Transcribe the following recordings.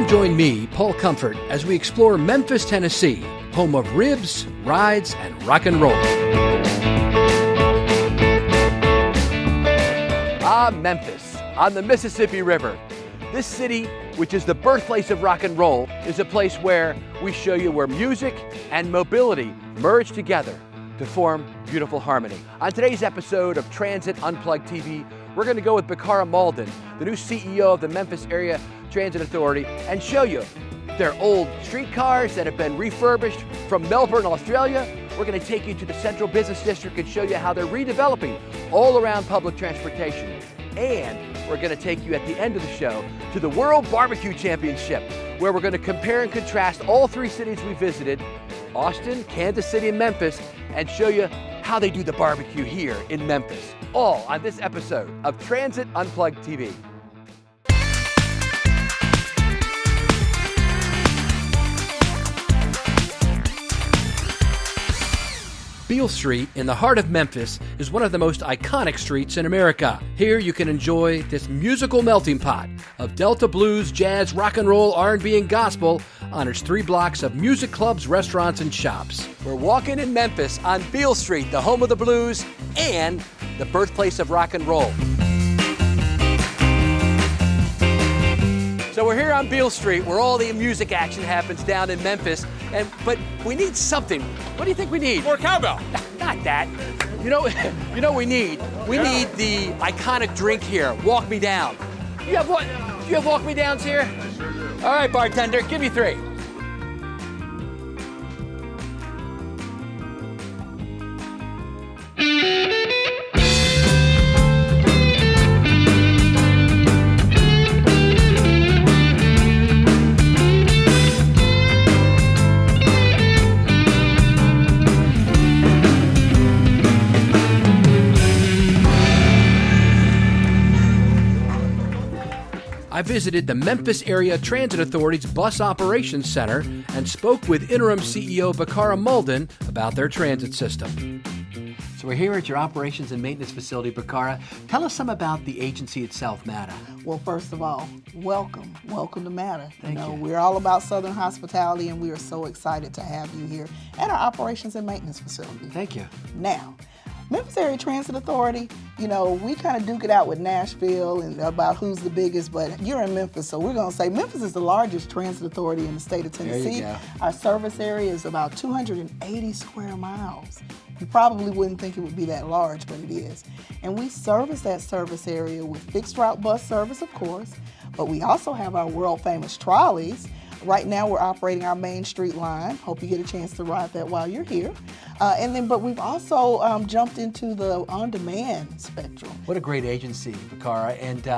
Come join me, Paul Comfort, as we explore Memphis, Tennessee, home of ribs, rides, and rock and roll. Memphis, on the Mississippi River. This city, which is the birthplace of rock and roll, is a place where we show you where music and mobility merge together to form beautiful harmony. On today's episode of Transit Unplugged TV, we're going to go with Bacarra Mauldin, the new CEO of the Memphis Area Transit Authority, and show you their old streetcars that have been refurbished from Melbourne, Australia. We're going to take you to the Central Business District and show you how they're redeveloping all around public transportation. And we're going to take you at the end of the show to the World Barbecue Championship, where we're going to compare and contrast all three cities we visited, Austin, Kansas City, and Memphis, and show you how they do the barbecue here in Memphis. All on this episode of Transit Unplugged TV. Beale Street, in the heart of Memphis, is one of the most iconic streets in America. Here you can enjoy this musical melting pot of Delta blues, jazz, rock and roll, R&B, and gospel on its 3 blocks of music clubs, restaurants, and shops. We're walking in Memphis on Beale Street, the home of the blues and the birthplace of rock and roll. So we're here on Beale Street, where all the music action happens down in Memphis, but we need something. What do you think we need? More cowbell. Not that. You know what we need? We need the iconic drink here, Walk Me Down. You have what? Do you have Walk Me Downs here? All right, bartender, give me 3. I visited the Memphis Area Transit Authority's Bus Operations Center and spoke with Interim CEO Bacarra Mauldin about their transit system. So we're here at your Operations and Maintenance Facility, Bacarra. Tell us some about the agency itself, MATA. Well, first of all, welcome to MATA. Thank you. We're all about Southern hospitality, and we are so excited to have you here at our Operations and Maintenance Facility. Thank you. Now, Memphis Area Transit Authority, we kind of duke it out with Nashville and about who's the biggest, but you're in Memphis, so we're going to say Memphis is the largest transit authority in the state of Tennessee. There you go. Our service area is about 280 square miles. You probably wouldn't think it would be that large, but it is. And we service that service area with fixed route bus service, of course, but we also have our world famous trolleys. Right now we're operating our Main Street line. Hope you get a chance to ride that while you're here. But we've also jumped into the on-demand spectrum. What a great agency, Bacarra. And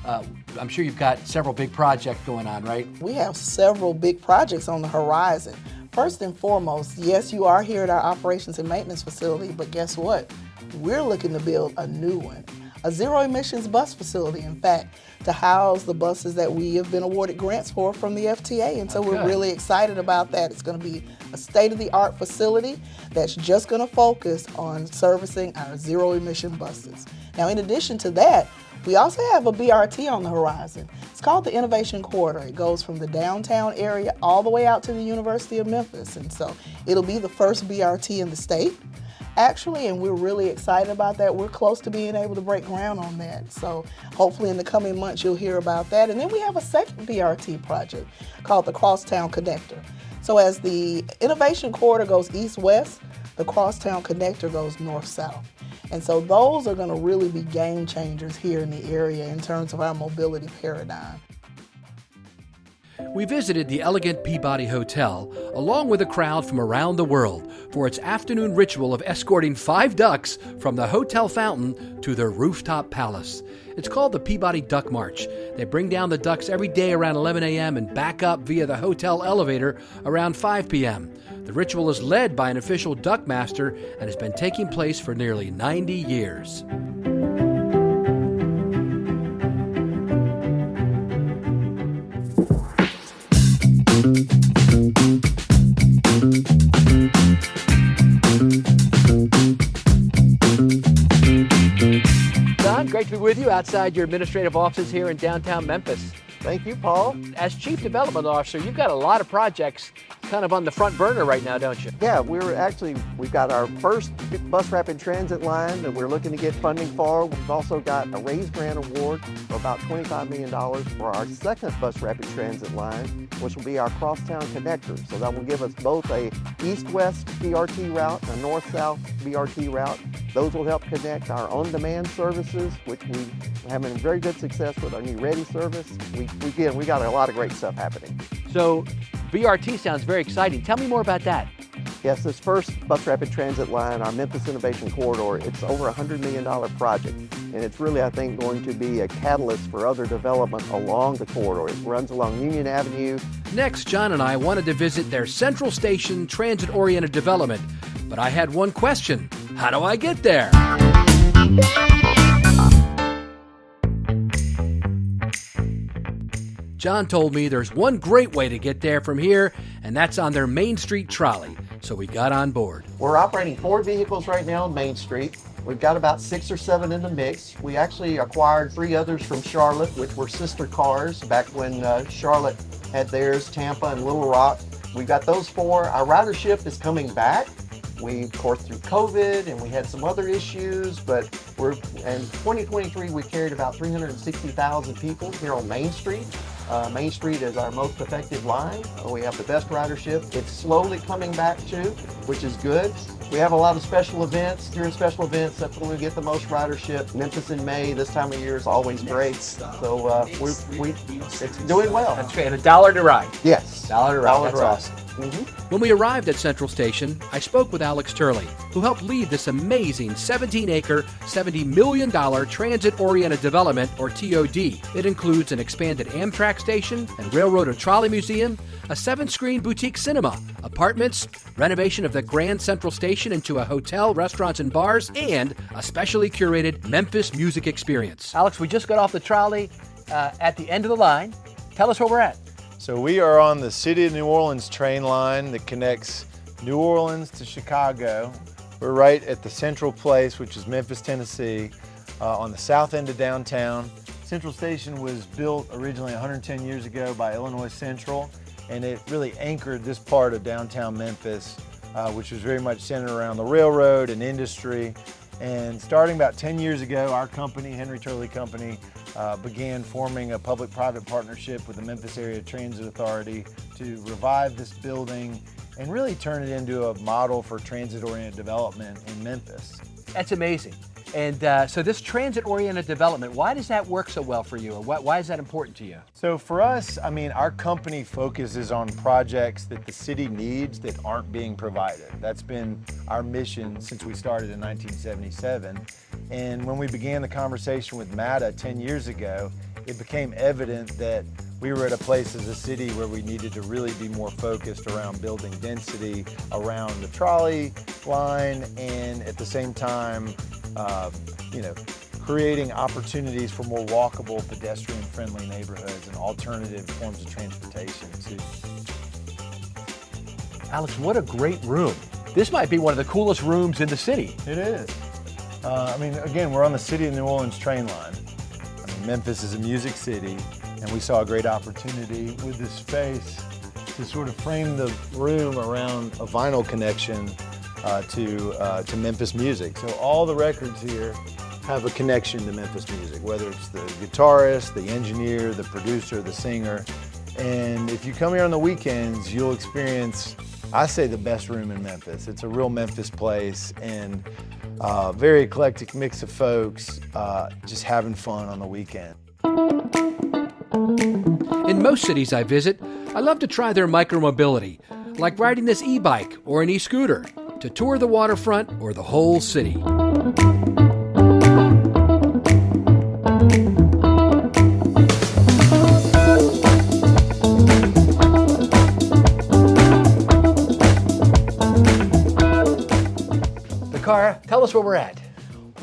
I'm sure you've got several big projects going on, right? We have several big projects on the horizon. First and foremost, yes, you are here at our Operations and Maintenance Facility, but guess what? We're looking to build a new one, a zero-emissions bus facility, in fact, to house the buses that we have been awarded grants for from the FTA. And so we're really excited about that. It's going to be a state-of-the-art facility that's just going to focus on servicing our zero-emission buses. Now, in addition to that, we also have a BRT on the horizon. It's called the Innovation Corridor. It goes from the downtown area all the way out to the University of Memphis. And so it'll be the first BRT in the state, actually, and we're really excited about that. We're close to being able to break ground on that. So hopefully in the coming months you'll hear about that. And then we have a second BRT project called the Crosstown Connector. So as the Innovation Corridor goes east-west, the Crosstown Connector goes north-south. And so those are going to really be game changers here in the area in terms of our mobility paradigm. We visited the elegant Peabody Hotel, along with a crowd from around the world, for its afternoon ritual of escorting 5 ducks from the hotel fountain to their rooftop palace. It's called the Peabody Duck March. They bring down the ducks every day around 11 a.m. and back up via the hotel elevator around 5 p.m. The ritual is led by an official duck master and has been taking place for nearly 90 years. Don, great to be with you outside your administrative offices here in downtown Memphis. Thank you, Paul. As Chief Development Officer, you've got a lot of projects kind of on the front burner right now, don't you? Yeah, we've got our first bus rapid transit line that we're looking to get funding for. We've also got a raised grant award for about $25 million for our second bus rapid transit line, which will be our crosstown connector. So that will give us both a east-west BRT route and a north-south BRT route. Those will help connect our on-demand services, which we're having very good success with our new Ready service. We got a lot of great stuff happening. So BRT sounds very exciting. Tell me more about that. Yes, this first bus rapid transit line, our Memphis Innovation Corridor, it's over a $100 million project. And it's really, I think, going to be a catalyst for other development along the corridor. It runs along Union Avenue. Next, John and I wanted to visit their Central Station transit-oriented development. But I had one question. How do I get there? John told me there's one great way to get there from here, and that's on their Main Street trolley. So we got on board. We're operating 4 vehicles right now on Main Street. We've got about 6 or 7 in the mix. We actually acquired 3 others from Charlotte, which were sister cars back when Charlotte had theirs, Tampa and Little Rock. We got those 4. Our ridership is coming back. We, of course, through COVID and we had some other issues, but in 2023, we carried about 360,000 people here on Main Street. Main Street is our most effective line. We have the best ridership. It's slowly coming back too, which is good. We have a lot of special events. During special events, that's when we get the most ridership. Memphis in May, this time of year is always great. So it's doing well. That's great. And $1 to ride. Yes. $1 to ride. That's ride. awesome. When we arrived at Central Station, I spoke with Alex Turley, who helped lead this amazing 17-acre, $70 million transit-oriented development, or TOD. It includes an expanded Amtrak station and railroad and trolley museum, a 7-screen boutique cinema, apartments, renovation of the Grand Central Station into a hotel, restaurants, and bars, and a specially curated Memphis music experience. Alex, we just got off the trolley at the end of the line. Tell us where we're at. So we are on the City of New Orleans train line that connects New Orleans to Chicago. We're right at the central place, which is Memphis, Tennessee, on the south end of downtown. Central Station was built originally 110 years ago by Illinois Central, and it really anchored this part of downtown Memphis, which was very much centered around the railroad and industry. And starting about 10 years ago, our company, Henry Turley Company, began forming a public-private partnership with the Memphis Area Transit Authority to revive this building and really turn it into a model for transit-oriented development in Memphis. That's amazing. And so this transit-oriented development, why does that work so well for you? Or why is that important to you? So for us, I mean, our company focuses on projects that the city needs that aren't being provided. That's been our mission since we started in 1977. And when we began the conversation with MATA 10 years ago, it became evident that we were at a place as a city where we needed to really be more focused around building density around the trolley line, and at the same time, creating opportunities for more walkable, pedestrian-friendly neighborhoods and alternative forms of transportation too. Alex, what a great room. This might be one of the coolest rooms in the city. It is. Again, we're on the City of New Orleans train line. Memphis is a music city, and we saw a great opportunity with this space to sort of frame the room around a vinyl connection to Memphis music. So all the records here have a connection to Memphis music, whether it's the guitarist, the engineer, the producer, the singer. And if you come here on the weekends, you'll experience, I say, the best room in Memphis. It's a real Memphis place, and very eclectic mix of folks just having fun on the weekend. In most cities I visit, I love to try their micromobility, like riding this e-bike or an e-scooter, to tour the waterfront or the whole city. Bacarra, tell us where we're at.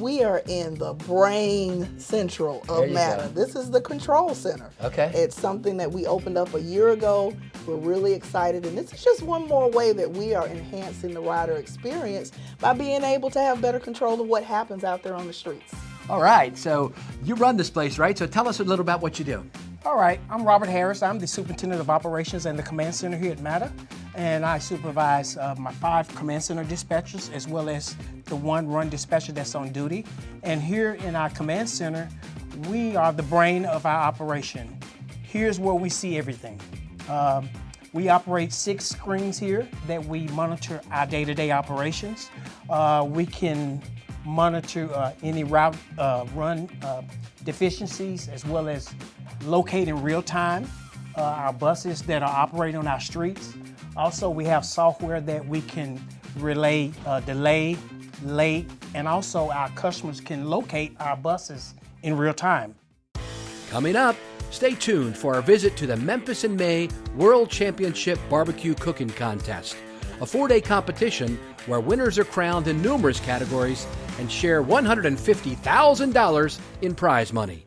We are in the brain central of MATA. This is the control center. Okay. It's something that we opened up a year ago. We're really excited, and this is just one more way that we are enhancing the rider experience by being able to have better control of what happens out there on the streets. All right, so you run this place, right? So tell us a little about what you do. All right, I'm Robert Harris. I'm the Superintendent of Operations and the Command Center here at MATA, and I supervise my 5 Command Center dispatchers as well as the 1 run dispatcher that's on duty. And here in our Command Center, we are the brain of our operation. Here's where we see everything. We operate 6 screens here that we monitor our day-to-day operations. We can monitor any route run deficiencies as well as locate in real time our buses that are operating on our streets. Also, we have software that we can relay delay, late, and also our customers can locate our buses in real time. Coming up, stay tuned for our visit to the Memphis in May World Championship Barbecue Cooking Contest, a 4-day competition where winners are crowned in numerous categories and share $150,000 in prize money.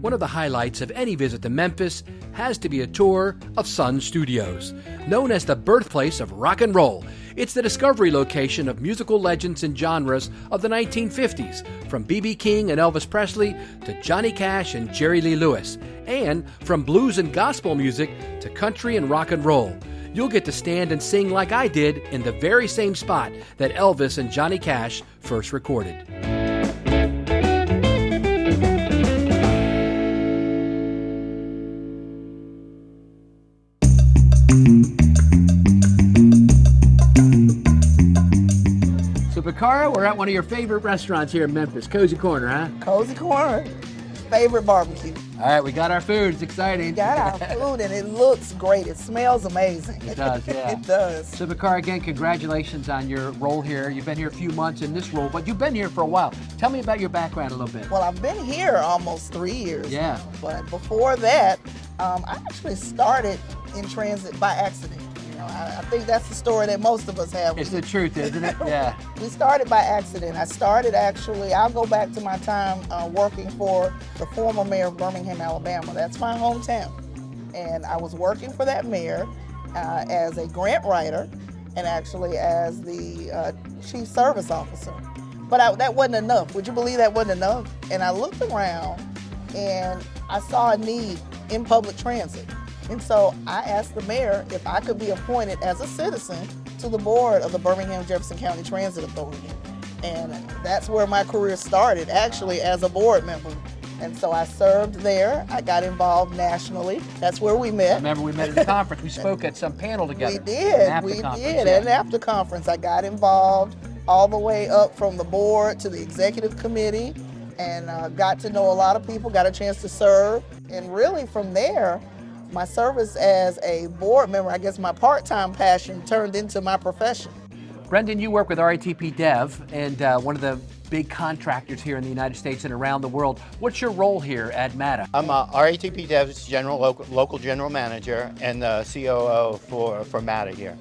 One of the highlights of any visit to Memphis has to be a tour of Sun Studios, known as the birthplace of rock and roll. It's the discovery location of musical legends and genres of the 1950s, from B.B. King and Elvis Presley to Johnny Cash and Jerry Lee Lewis, and from blues and gospel music to country and rock and roll. You'll get to stand and sing like I did in the very same spot that Elvis and Johnny Cash first recorded. So Bacarra, we're at one of your favorite restaurants here in Memphis, Cozy Corner, huh? Cozy Corner, favorite barbecue. All right, we got our food. It's exciting. We got our food and it looks great. It smells amazing. It does, yeah. It does. So Bacarra, again, congratulations on your role here. You've been here a few months in this role, but you've been here for a while. Tell me about your background a little bit. Well, I've been here almost 3 years. Yeah. But before that, I actually started in transit by accident. You know, I think that's the story that most of us have. It's the truth, isn't it? Yeah. We started by accident. I started actually, I'll go back to my time working for the former mayor of Birmingham, Alabama. That's my hometown. And I was working for that mayor as a grant writer and actually as the chief service officer. But that wasn't enough. Would you believe that wasn't enough? And I looked around and I saw a need in public transit. And so I asked the mayor if I could be appointed as a citizen to the board of the Birmingham-Jefferson County Transit Authority. And that's where my career started, actually as a board member. And so I served there. I got involved nationally. That's where we met. I remember we met at the conference. We spoke at some panel together. We did. At an after conference. I got involved all the way up from the board to the executive committee and got to know a lot of people, got a chance to serve. And really from there, my service as a board member, I guess my part-time passion turned into my profession. Brendan, you work with RAPT Dev and one of the big contractors here in the United States and around the world. What's your role here at MATA? I'm RATP Dev's local general manager and the COO for MATA here.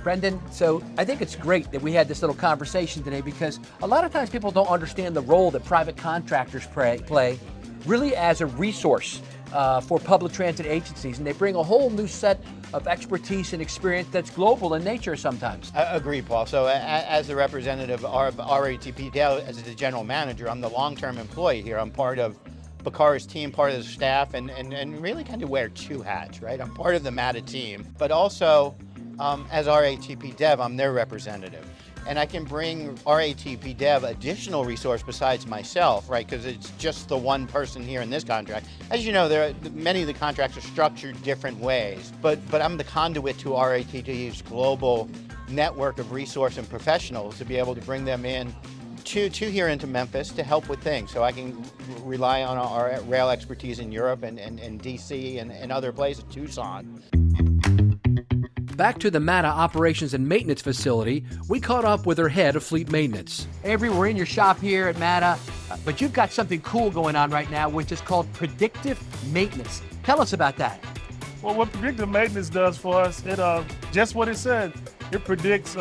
Brendan, so I think it's great that we had this little conversation today because a lot of times people don't understand the role that private contractors play really as a resource for public transit agencies, and they bring a whole new set of expertise and experience that's global in nature sometimes. I agree, Paul. So as the representative of RATP Dev, as the general manager, I'm the long-term employee here. I'm part of Bacarra's team, part of the staff, and really kind of wear 2 hats, right? I'm part of the MATA team, but also as RATP Dev, I'm their representative. And I can bring RATP Dev additional resource besides myself, right? Because it's just the one person here in this contract. As you know, many of the contracts are structured different ways, but I'm the conduit to RATP's global network of resource and professionals to be able to bring them in to here into Memphis to help with things. So I can rely on our rail expertise in Europe and DC and other places, Tucson. Back to the MATA Operations and Maintenance Facility, we caught up with her head of fleet maintenance. Avery, we're in your shop here at MATA, but you've got something cool going on right now, which is called Predictive Maintenance. Tell us about that. Well, what predictive maintenance does for us, it just what it said. It predicts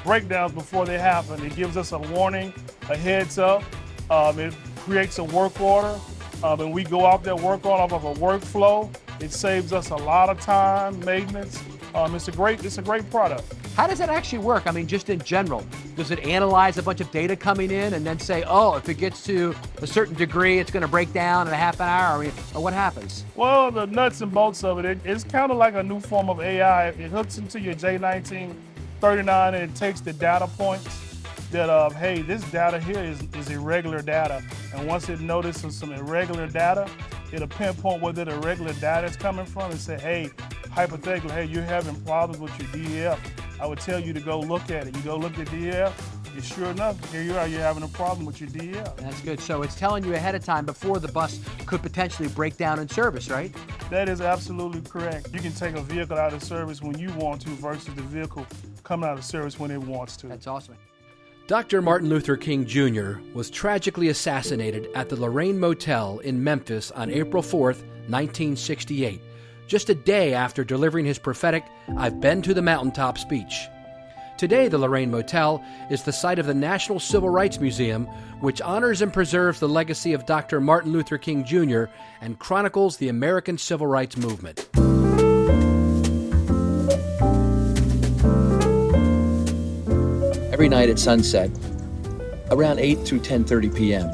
breakdowns before they happen. It gives us a warning, a heads up. It creates a work order, and we go off that work order off of a workflow. It saves us a lot of time, maintenance. It's a great product. How does that actually work? I mean, just in general, does it analyze a bunch of data coming in and then say, oh, if it gets to a certain degree, it's going to break down in a half an hour, or what happens? Well, the nuts and bolts of it's kind of like a new form of AI. It hooks into your J1939 and it takes the data points that, hey, this data here is irregular data. And once it notices some irregular data, it'll pinpoint where the irregular data is coming from and say, hey, hypothetically, hey, you're having problems with your DEF. I would tell you to go look at it. You go look at DEF, and sure enough, here you are, you're having a problem with your DEF. That's good. So it's telling you ahead of time before the bus could potentially break down in service, right? That is absolutely correct. You can take a vehicle out of service when you want to versus the vehicle coming out of service when it wants to. That's awesome. Dr. Martin Luther King Jr. was tragically assassinated at the Lorraine Motel in Memphis on April 4th, 1968, just a day after delivering his prophetic "I've been to the mountaintop" speech. Today, the Lorraine Motel is the site of the National Civil Rights Museum, which honors and preserves the legacy of Dr. Martin Luther King Jr. and chronicles the American Civil Rights Movement. Every night at sunset, around 8 through 10:30 p.m.,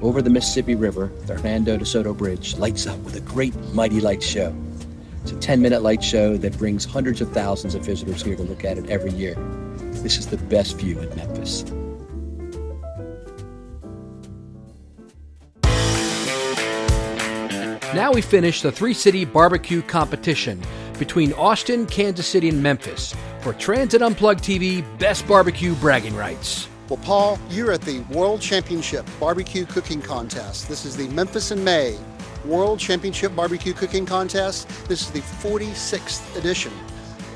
over the Mississippi River, the Hernando to Soto Bridge lights up with a great Mighty Lights show. It's a 10-minute light show that brings hundreds of thousands of visitors here to look at it every year. This is the best view in Memphis. Now we finish the three-city barbecue competition between Austin, Kansas City, and Memphis for Transit Unplugged TV Best Barbecue Bragging Rights. Well, Paul, you're at the World Championship Barbecue Cooking Contest. This is the Memphis in May World Championship Barbecue Cooking Contest. This is the 46th edition.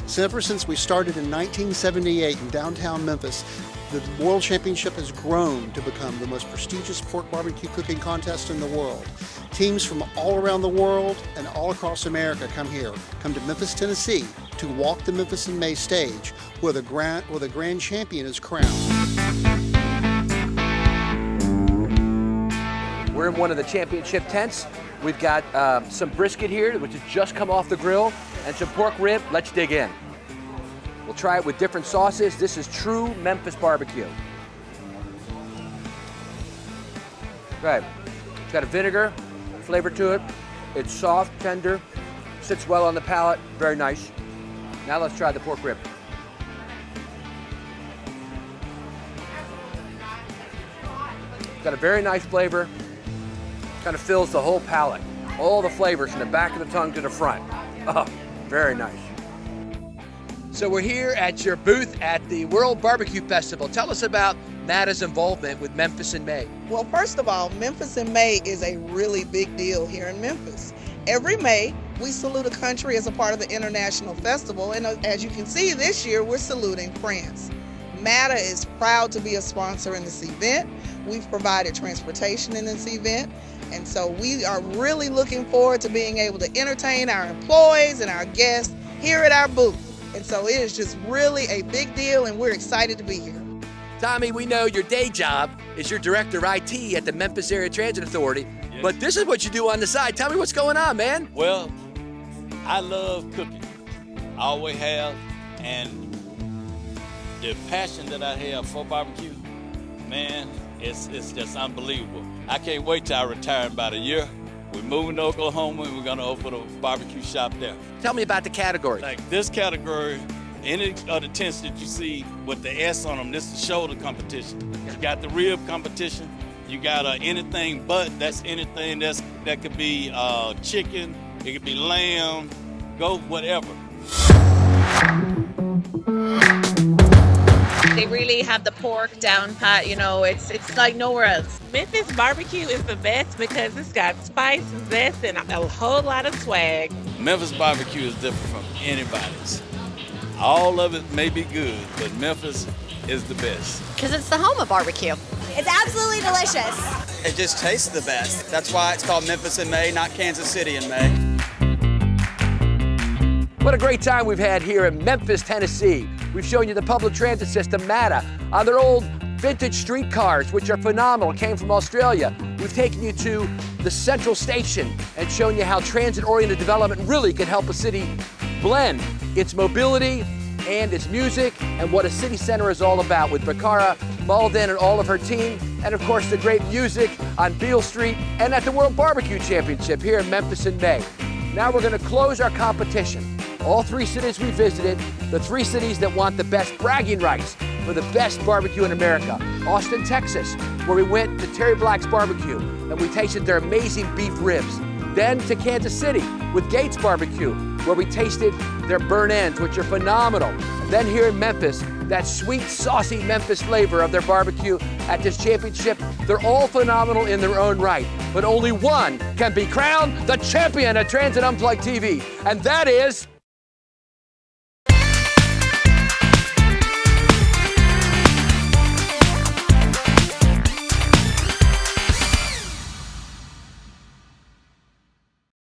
So ever since we started in 1978 in downtown Memphis, the World Championship has grown to become the most prestigious pork barbecue cooking contest in the world. Teams from all around the world and all across America come to Memphis, Tennessee to walk the Memphis in May stage where the grand champion is crowned. We're in one of the championship tents. We've got some brisket here, which has just come off the grill, and some pork rib. Let's dig in. We'll try it with different sauces. This is true Memphis barbecue. Right. It's got a vinegar flavor to it. It's soft, tender, sits well on the palate, very nice. Now let's try the pork rib. It's got a very nice flavor. Kind of fills the whole palate. All the flavors from the back of the tongue to the front. Oh, very nice. So we're here at your booth at the World Barbecue Festival. Tell us about MATA's involvement with Memphis in May. Well, first of all, Memphis in May is a really big deal here in Memphis. Every May, we salute a country as a part of the International Festival, and as you can see this year, we're saluting France. MATA is proud to be a sponsor in this event. We've provided transportation in this event, and so we are really looking forward to being able to entertain our employees and our guests here at our booth. And so it is just really a big deal, and we're excited to be here. Tommy, we know your day job is your director of IT at the Memphis Area Transit Authority, but this is what you do on the side. Tell me what's going on, man. Well, I love cooking. I always have, and the passion that I have for barbecue, man, it's just unbelievable. I can't wait till I retire in about a year. We're moving to Oklahoma, and we're going to open a barbecue shop there. Tell me about the categories. Like this category, any of the tents that you see with the S on them, this is the shoulder competition. You got the rib competition. You got anything but, that's anything that could be chicken, it could be lamb, go whatever. They really have the pork down pat, you know, it's like nowhere else. Memphis barbecue is the best because it's got spice and zest and a whole lot of swag. Memphis barbecue is different from anybody's. All of it may be good, but Memphis is the best. Because it's the home of barbecue. It's absolutely delicious. It just tastes the best. That's why it's called Memphis in May, not Kansas City in May. What a great time we've had here in Memphis, Tennessee. We've shown you the public transit system, MATA, on their old vintage streetcars, which are phenomenal, came from Australia. We've taken you to the Central Station and shown you how transit-oriented development really can help a city blend its mobility and its music and what a city center is all about with Bacarra Mauldin and all of her team, and of course the great music on Beale Street and at the World Barbecue Championship here in Memphis in May. Now we're going to close our competition. All 3 cities we visited, the 3 cities that want the best bragging rights for the best barbecue in America. Austin, Texas, where we went to Terry Black's Barbecue and we tasted their amazing beef ribs. Then to Kansas City with Gates Barbecue, where we tasted their burnt ends, which are phenomenal. Then here in Memphis, that sweet, saucy Memphis flavor of their barbecue at this championship. They're all phenomenal in their own right, but only one can be crowned the champion at Transit Unplugged TV, and that is